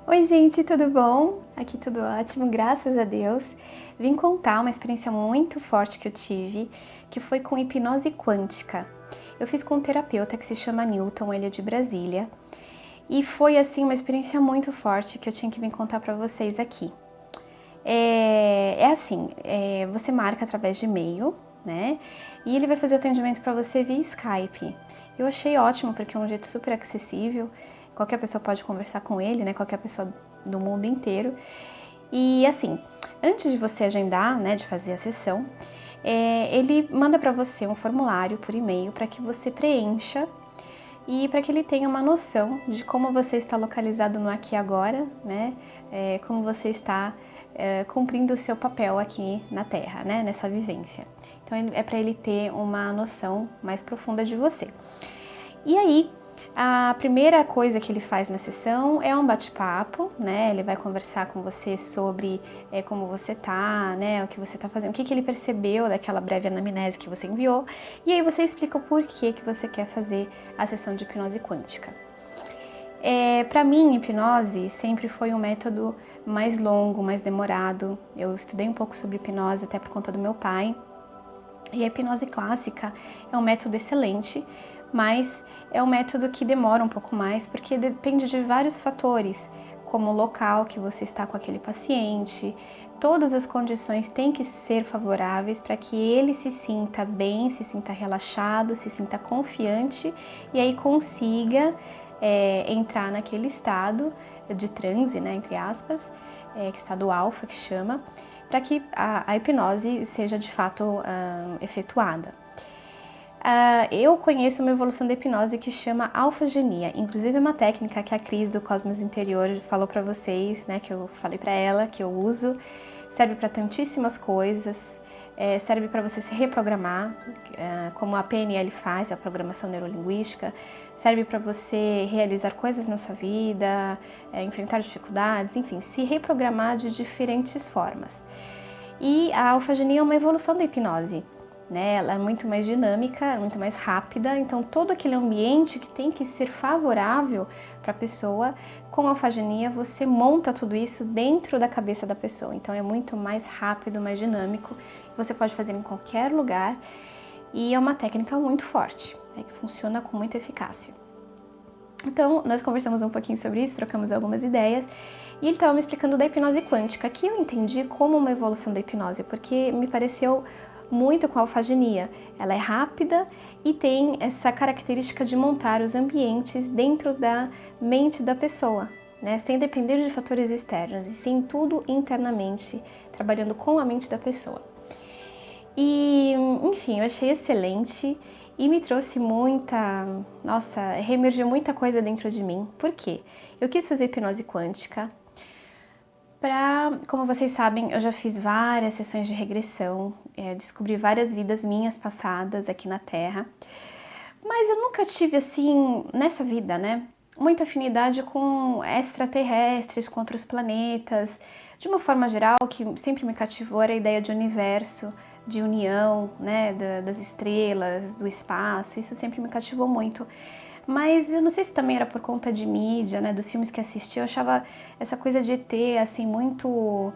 Oi, gente, tudo bom? Aqui tudo ótimo, graças a Deus. Vim contar uma experiência muito forte que eu tive, que foi com hipnose quântica. Eu fiz com um terapeuta que se chama Newton, ele é de Brasília, e foi assim uma experiência muito forte que eu tinha que vir contar para vocês aqui. Você marca através de e-mail, né? E ele vai fazer o atendimento para você via Skype. Eu achei ótimo porque é um jeito super acessível. Qualquer pessoa pode conversar com ele, né? Qualquer pessoa do mundo inteiro. E assim, antes de você agendar, né, de fazer a sessão, ele manda para você um formulário por e-mail para que você preencha e para que ele tenha uma noção de como você está localizado no aqui e agora, né? Como você está cumprindo o seu papel aqui na Terra, né? Nessa vivência. Então é para ele ter uma noção mais profunda de você. E aí, a primeira coisa que ele faz na sessão é um bate-papo, né? Ele vai conversar com você sobre como você tá, né? O que você tá fazendo, o que ele percebeu daquela breve anamnese que você enviou. E aí você explica o porquê que você quer fazer a sessão de hipnose quântica. Para mim, hipnose sempre foi um método mais longo, mais demorado. Eu estudei um pouco sobre hipnose até por conta do meu pai. E a hipnose clássica é um método excelente, mas é um método que demora um pouco mais porque depende de vários fatores, como o local que você está com aquele paciente. Todas as condições têm que ser favoráveis para que ele se sinta bem, se sinta relaxado, se sinta confiante e aí consiga entrar naquele estado de transe, né, entre aspas, estado alfa que chama, para que a hipnose seja de fato efetuada. Eu conheço uma evolução da hipnose que chama alfagenia, inclusive uma técnica que a Cris do Cosmos Interior falou para vocês, né, que eu falei para ela, que eu uso, serve para tantíssimas coisas, serve para você se reprogramar, como a PNL faz, a programação neurolinguística, serve para você realizar coisas na sua vida, enfrentar dificuldades, enfim, se reprogramar de diferentes formas. E a alfagenia é uma evolução da hipnose, né? Ela é muito mais dinâmica, muito mais rápida, então todo aquele ambiente que tem que ser favorável para a pessoa, com a alfagenia você monta tudo isso dentro da cabeça da pessoa, então é muito mais rápido, mais dinâmico, você pode fazer em qualquer lugar e é uma técnica muito forte, né, que funciona com muita eficácia. Então, nós conversamos um pouquinho sobre isso, trocamos algumas ideias, e ele estava me explicando da hipnose quântica, que eu entendi como uma evolução da hipnose, porque me pareceu muito com a alfagenia. Ela é rápida e tem essa característica de montar os ambientes dentro da mente da pessoa, né? Sem depender de fatores externos, e sim tudo internamente, trabalhando com a mente da pessoa. E, enfim, eu achei excelente e me trouxe reemergiu muita coisa dentro de mim. Por quê? Eu quis fazer hipnose quântica como vocês sabem, eu já fiz várias sessões de regressão, descobri várias vidas minhas passadas aqui na Terra, mas eu nunca tive, assim, nessa vida, né, muita afinidade com extraterrestres, com outros planetas. De uma forma geral, o que sempre me cativou era a ideia de universo, de união, né, das estrelas, do espaço, isso sempre me cativou muito. Mas eu não sei se também era por conta de mídia, né, dos filmes que assisti, eu achava essa coisa de ET, assim, muito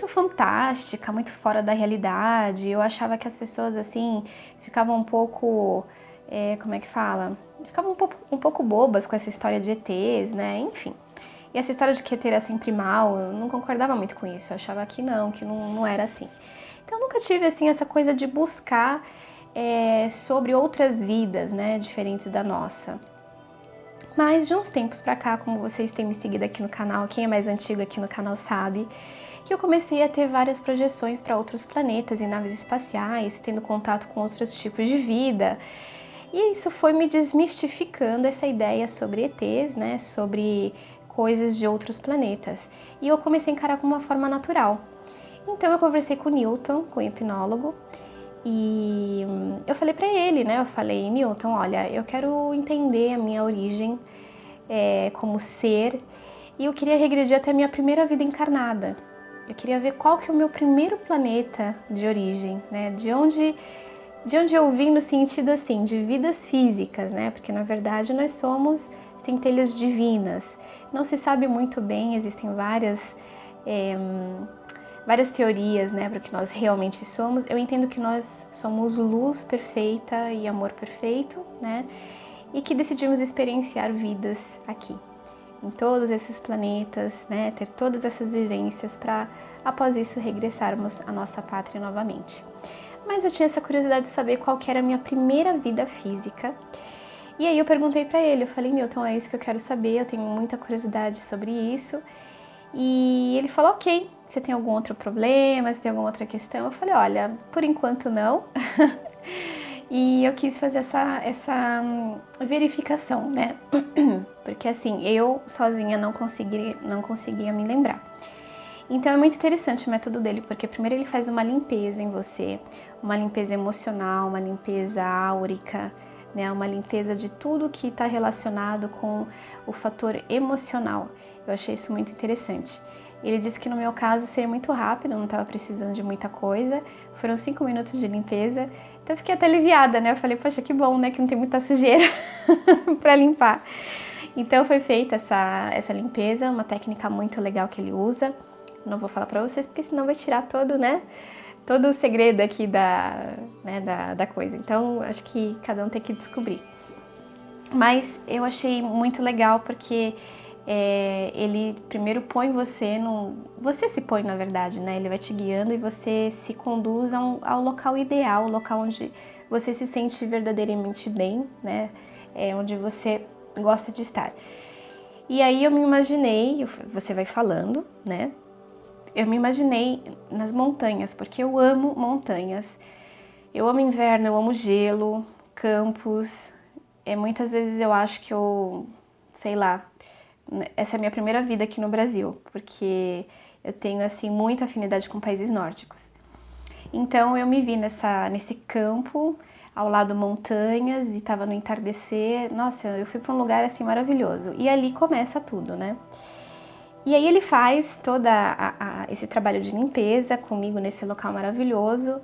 fantástica, muito fora da realidade. Eu achava que as pessoas, assim, ficavam um pouco, como é que fala? Ficavam um pouco bobas com essa história de ETs, né, enfim. E essa história de que ET era sempre mal, eu não concordava muito com isso, eu achava que não era assim. Então eu nunca tive, assim, essa coisa de buscar sobre outras vidas, né, diferentes da nossa. Mas de uns tempos pra cá, como vocês têm me seguido aqui no canal, quem é mais antigo aqui no canal sabe, que eu comecei a ter várias projeções para outros planetas e naves espaciais, tendo contato com outros tipos de vida. E isso foi me desmistificando essa ideia sobre ETs, né, sobre coisas de outros planetas. E eu comecei a encarar como uma forma natural. Então eu conversei com o Newton, com o hipnólogo, e eu falei pra ele, né? Eu falei, Newton, olha, eu quero entender a minha origem como ser e eu queria regredir até a minha primeira vida encarnada. Eu queria ver qual que é o meu primeiro planeta de origem, né? De onde eu vim no sentido assim, de vidas físicas, né? Porque na verdade nós somos centelhas divinas. Não se sabe muito bem, existem várias teorias, né, para o que nós realmente somos. Eu entendo que nós somos luz perfeita e amor perfeito, né, e que decidimos experienciar vidas aqui, em todos esses planetas, né, ter todas essas vivências para, após isso, regressarmos à nossa pátria novamente. Mas eu tinha essa curiosidade de saber qual que era a minha primeira vida física. E aí eu perguntei para ele, eu falei, Newton, é isso que eu quero saber, eu tenho muita curiosidade sobre isso. E ele falou, ok, você tem algum outro problema, você tem alguma outra questão? Eu falei, olha, por enquanto não. E eu quis fazer essa verificação, né? Porque assim, eu sozinha não conseguia me lembrar. Então é muito interessante o método dele, porque primeiro ele faz uma limpeza em você, uma limpeza emocional, uma limpeza áurica, né? Uma limpeza de tudo que está relacionado com o fator emocional. Eu achei isso muito interessante. Ele disse que no meu caso seria muito rápido, não estava precisando de muita coisa. Foram 5 minutos de limpeza, então eu fiquei até aliviada, né? Eu falei, poxa, que bom, né? Que não tem muita sujeira para limpar. Então foi feita essa limpeza, uma técnica muito legal que ele usa. Não vou falar para vocês, porque senão vai tirar todo, né? Todo o segredo aqui da coisa. Então, acho que cada um tem que descobrir. Mas eu achei muito legal porque ele primeiro põe você Você se põe, na verdade, né? Ele vai te guiando e você se conduz ao local ideal, o local onde você se sente verdadeiramente bem, né? Onde você gosta de estar. E aí eu me imaginei, você vai falando, né? Eu me imaginei nas montanhas, porque eu amo montanhas. Eu amo inverno, eu amo gelo, campos. Muitas vezes eu acho que sei lá, essa é a minha primeira vida aqui no Brasil, porque eu tenho, assim, muita afinidade com países nórdicos. Então eu me vi nesse campo, ao lado montanhas, e estava no entardecer. Nossa, eu fui para um lugar, assim, maravilhoso. E ali começa tudo, né? E aí ele faz todo esse trabalho de limpeza comigo nesse local maravilhoso.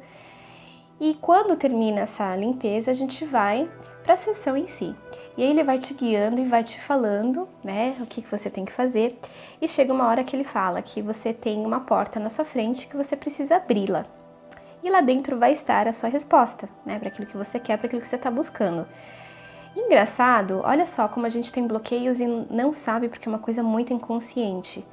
E quando termina essa limpeza, a gente vai para a sessão em si. E aí ele vai te guiando e vai te falando, né, o que você tem que fazer. E chega uma hora que ele fala que você tem uma porta na sua frente que você precisa abri-la. E lá dentro vai estar a sua resposta, né, para aquilo que você quer, para aquilo que você está buscando. Engraçado, olha só como a gente tem bloqueios e não sabe, porque é uma coisa muito inconsciente,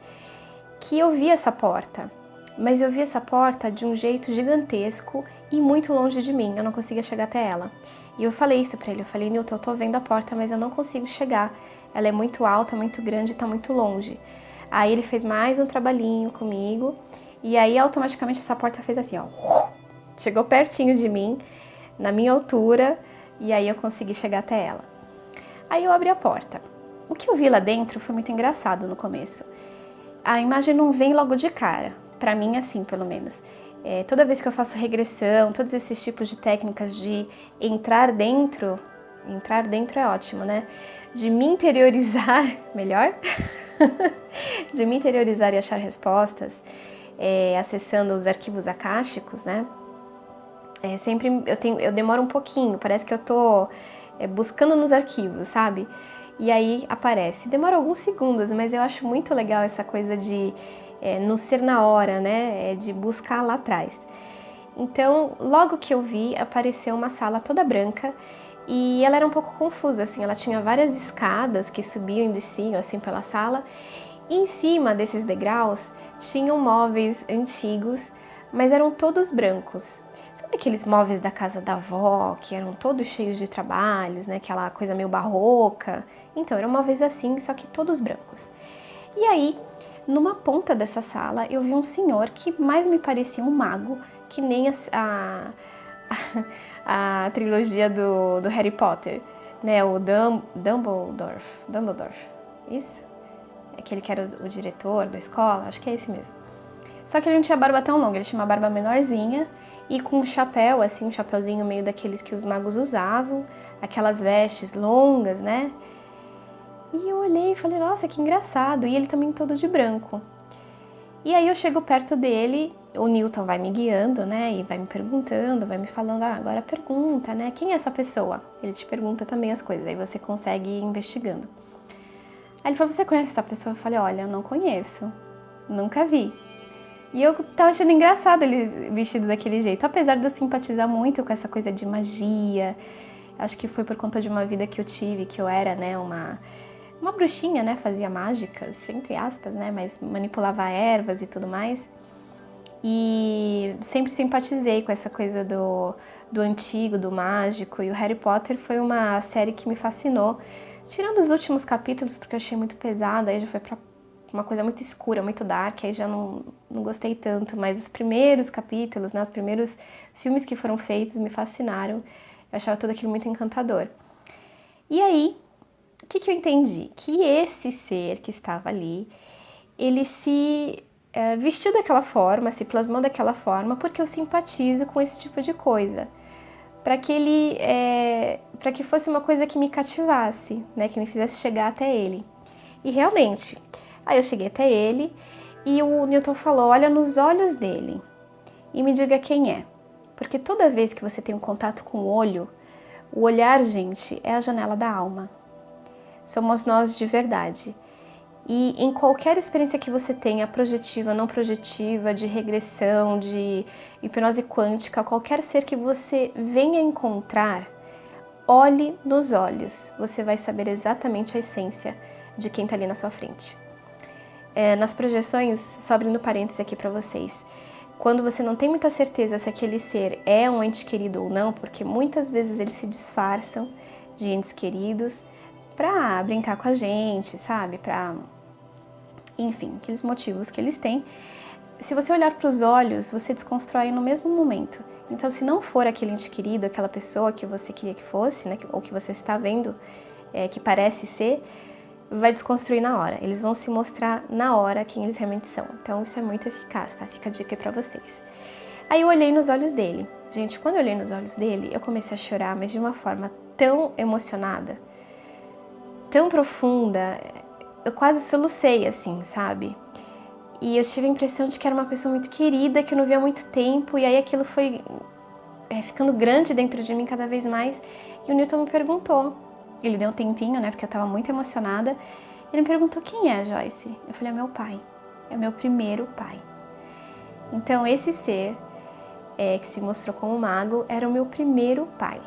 que eu vi essa porta, mas eu vi essa porta de um jeito gigantesco e muito longe de mim, eu não conseguia chegar até ela. E eu falei isso pra ele, eu falei, Newton, eu tô vendo a porta, mas eu não consigo chegar, ela é muito alta, muito grande e tá muito longe. Aí ele fez mais um trabalhinho comigo, e aí automaticamente essa porta fez assim, ó, chegou pertinho de mim, na minha altura, e aí eu consegui chegar até ela. Aí eu abri a porta. O que eu vi lá dentro foi muito engraçado no começo. A imagem não vem logo de cara, pra mim assim, pelo menos. Toda vez que eu faço regressão, todos esses tipos de técnicas de entrar dentro é ótimo, né? De me interiorizar, melhor? De me interiorizar e achar respostas, acessando os arquivos akáshicos, né? Sempre eu demoro um pouquinho, parece que eu tô buscando nos arquivos, sabe? E aí aparece. Demora alguns segundos, mas eu acho muito legal essa coisa de não ser na hora, né? De buscar lá atrás. Então, logo que eu vi, apareceu uma sala toda branca e ela era um pouco confusa, assim. Ela tinha várias escadas que subiam e desciam, assim, pela sala. E em cima desses degraus tinham móveis antigos, mas eram todos brancos. Sabe aqueles móveis da casa da avó, que eram todos cheios de trabalhos, né? Aquela coisa meio barroca. Então, eram móveis assim, só que todos brancos. E aí, numa ponta dessa sala, eu vi um senhor que mais me parecia um mago, que nem a trilogia do Harry Potter, né? O Dumbledore. Isso? Aquele que era o diretor da escola, acho que é esse mesmo. Só que ele não tinha barba tão longa, ele tinha uma barba menorzinha e com um chapéu, assim, um chapéuzinho meio daqueles que os magos usavam, aquelas vestes longas, né? E eu olhei e falei, nossa, que engraçado. E ele também todo de branco. E aí eu chego perto dele, o Newton vai me guiando, né? E vai me perguntando, vai me falando, agora pergunta, né? Quem é essa pessoa? Ele te pergunta também as coisas, aí você consegue ir investigando. Aí ele falou, você conhece essa pessoa? Eu falei, olha, eu não conheço, nunca vi. E eu tava achando engraçado ele vestido daquele jeito, apesar de eu simpatizar muito com essa coisa de magia. Acho que foi por conta de uma vida que eu tive, que eu era, né, uma bruxinha, né, fazia mágicas, entre aspas, né, mas manipulava ervas e tudo mais. E sempre simpatizei com essa coisa do antigo, do mágico, e o Harry Potter foi uma série que me fascinou. Tirando os últimos capítulos, porque eu achei muito pesado, aí já foi pra uma coisa muito escura, muito dark, aí já não gostei tanto, mas os primeiros capítulos, né, os primeiros filmes que foram feitos me fascinaram, eu achava tudo aquilo muito encantador. E aí, o que eu entendi? Que esse ser que estava ali, ele se vestiu daquela forma, se plasmou daquela forma, porque eu simpatizo com esse tipo de coisa. Para que fosse uma coisa que me cativasse, né, que me fizesse chegar até ele. E realmente, aí eu cheguei até ele e o Newton falou, olha nos olhos dele e me diga quem é. Porque toda vez que você tem um contato com o olhar, gente, é a janela da alma. Somos nós de verdade. E em qualquer experiência que você tenha, projetiva, não projetiva, de regressão, de hipnose quântica, qualquer ser que você venha encontrar, olhe nos olhos. Você vai saber exatamente a essência de quem está ali na sua frente. Nas projeções, só abrindo parênteses aqui para vocês, quando você não tem muita certeza se aquele ser é um ente querido ou não, porque muitas vezes eles se disfarçam de entes queridos para brincar com a gente, sabe? Enfim, aqueles motivos que eles têm. Se você olhar para os olhos, você desconstrói no mesmo momento. Então, se não for aquele ente querido, aquela pessoa que você queria que fosse, né, ou que você está vendo, que parece ser, vai desconstruir na hora. Eles vão se mostrar na hora quem eles realmente são. Então, isso é muito eficaz, tá? Fica a dica aí pra vocês. Aí eu olhei nos olhos dele. Gente, quando eu olhei nos olhos dele, eu comecei a chorar, mas de uma forma tão emocionada, tão profunda, eu quase solucei, assim, sabe? E eu tive a impressão de que era uma pessoa muito querida, que eu não via há muito tempo, e aí aquilo foi ficando grande dentro de mim cada vez mais. E o Newton me perguntou, ele deu um tempinho, né, porque eu tava muito emocionada, ele me perguntou, quem é, Joyce? Eu falei, é meu pai, é meu primeiro pai. Então esse ser que se mostrou como mago era o meu primeiro pai.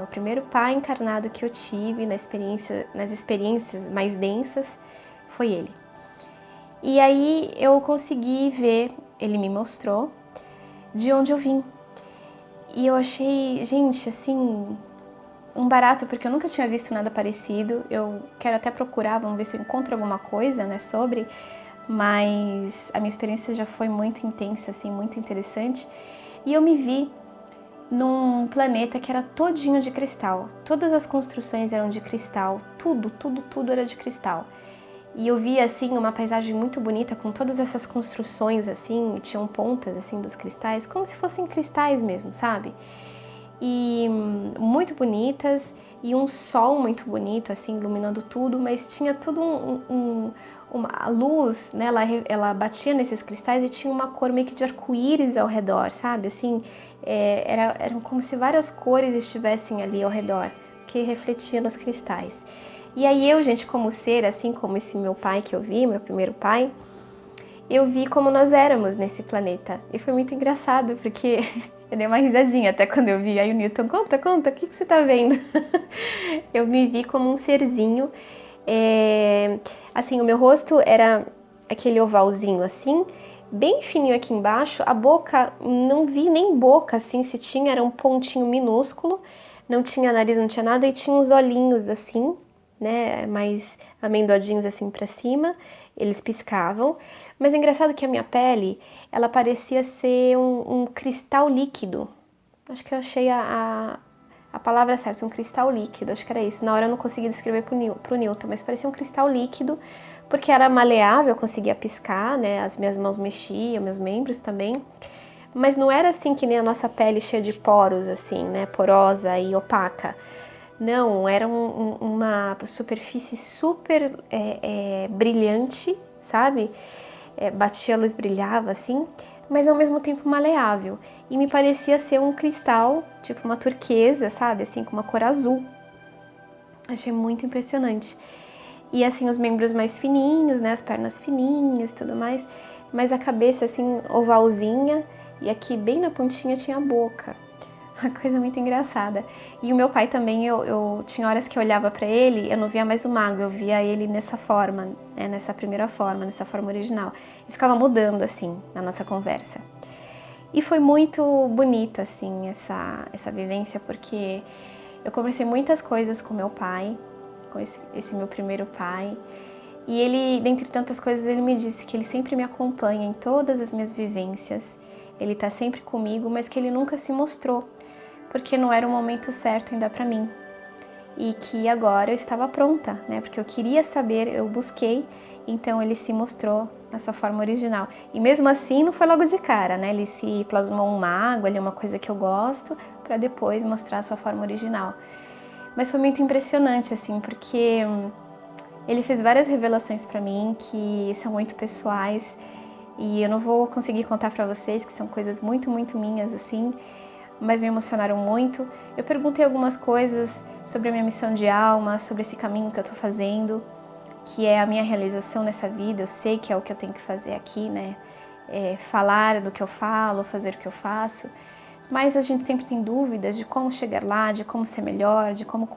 O primeiro pai encarnado que eu tive nas experiências mais densas foi ele. E aí eu consegui ver, ele me mostrou de onde eu vim. E eu achei, gente, assim, um barato, porque eu nunca tinha visto nada parecido. Eu quero até procurar, vamos ver se eu encontro alguma coisa, né, sobre, mas a minha experiência já foi muito intensa, assim, muito interessante. E eu me vi num planeta que era todinho de cristal. Todas as construções eram de cristal, tudo era de cristal. E eu vi, assim, uma paisagem muito bonita com todas essas construções, assim, e tinham pontas, assim, dos cristais, como se fossem cristais mesmo, sabe? E muito bonitas, e um sol muito bonito, assim, iluminando tudo, mas tinha tudo uma luz, né, ela batia nesses cristais e tinha uma cor meio que de arco-íris ao redor, sabe? Assim, eram como se várias cores estivessem ali ao redor, que refletia nos cristais. E aí eu, gente, como ser, assim como esse meu pai que eu vi, meu primeiro pai, eu vi como nós éramos nesse planeta. E foi muito engraçado, porque eu dei uma risadinha até quando eu vi. Aí o Newton, conta, o que você tá vendo? Eu me vi como um serzinho. Assim, o meu rosto era aquele ovalzinho assim, bem fininho aqui embaixo. A boca, não vi nem boca, assim, se tinha, era um pontinho minúsculo. Não tinha nariz, não tinha nada, e tinha uns olhinhos assim, né, mais amendoadinhos assim pra cima, eles piscavam. Mas é engraçado que a minha pele, ela parecia ser um cristal líquido. Acho que eu achei a palavra certa, um cristal líquido, acho que era isso. Na hora eu não consegui descrever pro Newton, mas parecia um cristal líquido, porque era maleável, eu conseguia piscar, né, as minhas mãos mexiam, meus membros também. Mas não era assim que nem a nossa pele cheia de poros, assim, né, porosa e opaca. Não, era uma superfície super brilhante, sabe? Batia a luz, brilhava assim, mas ao mesmo tempo maleável. E me parecia ser um cristal, tipo uma turquesa, sabe? Assim, com uma cor azul. Achei muito impressionante. E assim, os membros mais fininhos, né, as pernas fininhas e tudo mais, mas a cabeça assim, ovalzinha, e aqui bem na pontinha tinha a boca. Uma coisa muito engraçada. E o meu pai também, eu tinha horas que eu olhava pra ele, eu não via mais o mago, eu via ele nessa forma, né, nessa primeira forma, nessa forma original. E ficava mudando, assim, na nossa conversa. E foi muito bonito, assim, essa vivência, porque eu conversei muitas coisas com meu pai, com esse meu primeiro pai. E ele, dentre tantas coisas, ele me disse que ele sempre me acompanha em todas as minhas vivências. Ele tá sempre comigo, mas que ele nunca se mostrou, porque não era o momento certo ainda pra mim. E que agora eu estava pronta, né? Porque eu queria saber, eu busquei, então ele se mostrou na sua forma original. E mesmo assim não foi logo de cara, né? Ele se plasmou um mago, ali uma coisa que eu gosto, para depois mostrar a sua forma original. Mas foi muito impressionante, assim, porque ele fez várias revelações para mim que são muito pessoais e eu não vou conseguir contar para vocês, que são coisas muito, muito minhas, assim, mas me emocionaram muito. Eu perguntei algumas coisas sobre a minha missão de alma, sobre esse caminho que eu tô fazendo, que é a minha realização nessa vida. Eu sei que é o que eu tenho que fazer aqui, né? Falar do que eu falo, fazer o que eu faço. Mas a gente sempre tem dúvidas de como chegar lá, de como ser melhor, de como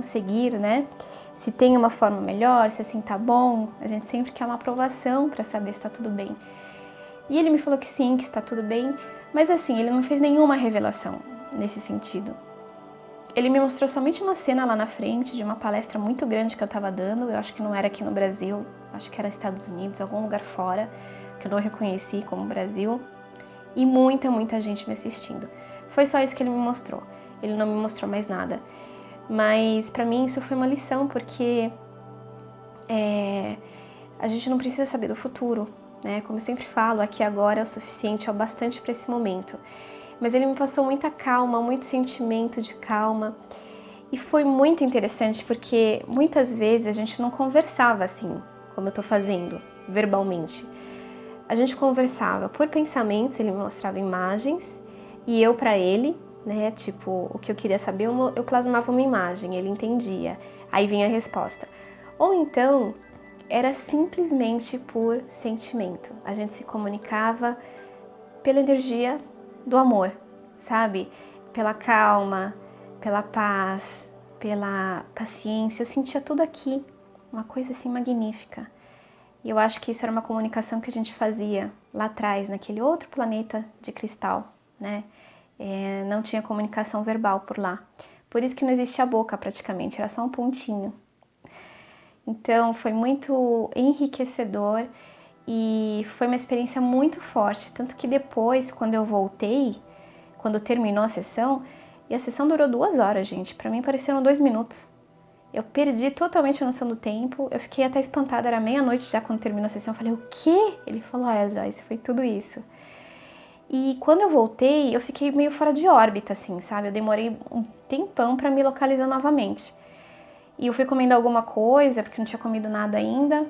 seguir, né? Se tem uma forma melhor, se assim tá bom. A gente sempre quer uma aprovação para saber se tá tudo bem. E ele me falou que sim, que está tudo bem, mas assim, ele não fez nenhuma revelação nesse sentido. Ele me mostrou somente uma cena lá na frente de uma palestra muito grande que eu estava dando. Eu acho que não era aqui no Brasil, acho que era Estados Unidos, algum lugar fora, que eu não reconheci como Brasil. E muita, muita gente me assistindo. Foi só isso que ele me mostrou. Ele não me mostrou mais nada. Mas pra mim isso foi uma lição, porque a gente não precisa saber do futuro, né? Como eu sempre falo, aqui agora é o suficiente, é o bastante para esse momento. Mas ele me passou muita calma, muito sentimento de calma. E foi muito interessante, porque muitas vezes a gente não conversava assim, como eu tô fazendo, verbalmente. A gente conversava por pensamentos, ele me mostrava imagens, e eu para ele, né, tipo, o que eu queria saber, eu plasmava uma imagem, ele entendia, aí vinha a resposta. Ou então, era simplesmente por sentimento. A gente se comunicava pela energia do amor, sabe? Pela calma, pela paz, pela paciência. Eu sentia tudo aqui, uma coisa assim magnífica. E eu acho que isso era uma comunicação que a gente fazia lá atrás, naquele outro planeta de cristal, né? Não tinha comunicação verbal por lá. Por isso que não existia a boca praticamente, era só um pontinho. Então foi muito enriquecedor e foi uma experiência muito forte. Tanto que depois, quando eu voltei, quando terminou a sessão, e a sessão durou 2 horas, gente, pra mim pareceram 2 minutos. Eu perdi totalmente a noção do tempo, eu fiquei até espantada, era meia-noite já quando terminou a sessão, eu falei, o quê? Ele falou, Joyce, foi tudo isso. E quando eu voltei, eu fiquei meio fora de órbita, assim, sabe? Eu demorei um tempão pra me localizar novamente. E eu fui comendo alguma coisa, porque não tinha comido nada ainda.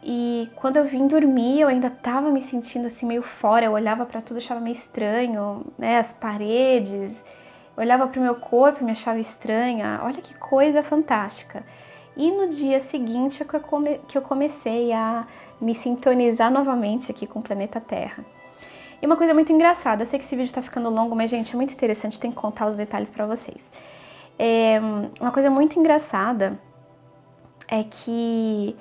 E quando eu vim dormir, eu ainda tava me sentindo assim meio fora. Eu olhava pra tudo, achava meio estranho, né? As paredes. Eu olhava pro meu corpo e me achava estranha. Olha que coisa fantástica. E no dia seguinte é que eu comecei a me sintonizar novamente aqui com o planeta Terra. E uma coisa muito engraçada, eu sei que esse vídeo tá ficando longo, mas gente, é muito interessante, tem que contar os detalhes pra vocês. Uma coisa muito engraçada é que,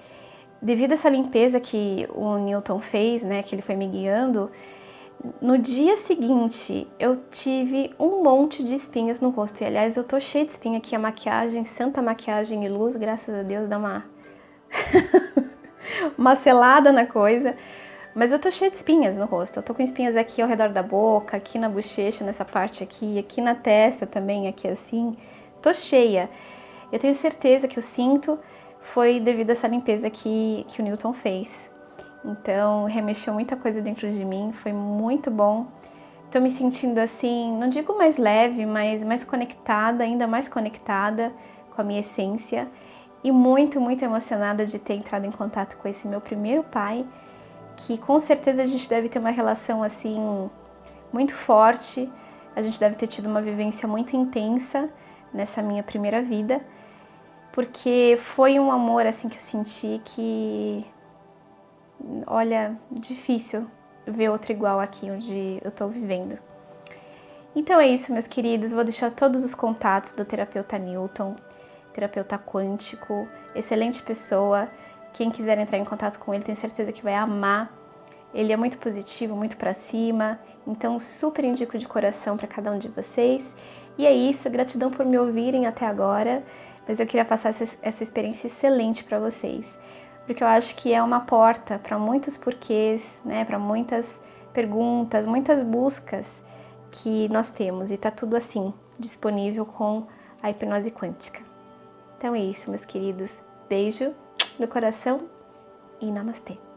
devido a essa limpeza que o Newton fez, né, que ele foi me guiando, no dia seguinte eu tive um monte de espinhas no rosto. E aliás, eu tô cheia de espinha aqui, a maquiagem, santa maquiagem e luz, graças a Deus, dá uma uma selada na coisa. Mas eu tô cheia de espinhas no rosto. Eu tô com espinhas aqui ao redor da boca, aqui na bochecha, nessa parte aqui na testa também, aqui assim. Tô cheia. Eu tenho certeza que o cinto foi devido a essa limpeza que o Newton fez. Então, remexeu muita coisa dentro de mim, foi muito bom. Tô me sentindo assim, não digo mais leve, mas mais conectada, ainda mais conectada com a minha essência. E muito, muito emocionada de ter entrado em contato com esse meu primeiro pai, que com certeza a gente deve ter uma relação assim muito forte. A gente deve ter tido uma vivência muito intensa nessa minha primeira vida. porque foi um amor assim que eu senti que, olha, difícil ver outro igual aqui onde eu tô vivendo. Então é isso, meus queridos, vou deixar todos os contatos do terapeuta Newton, terapeuta quântico, excelente pessoa. Quem quiser entrar em contato com ele, tenho certeza que vai amar. Ele é muito positivo, muito pra cima, então super indico de coração para cada um de vocês. E é isso, gratidão por me ouvirem até agora, mas eu queria passar essa experiência excelente para vocês, porque eu acho que é uma porta para muitos porquês, né, para muitas perguntas, muitas buscas que nós temos, e tá tudo assim, disponível com a hipnose quântica. Então é isso, meus queridos. Beijo no coração e namastê!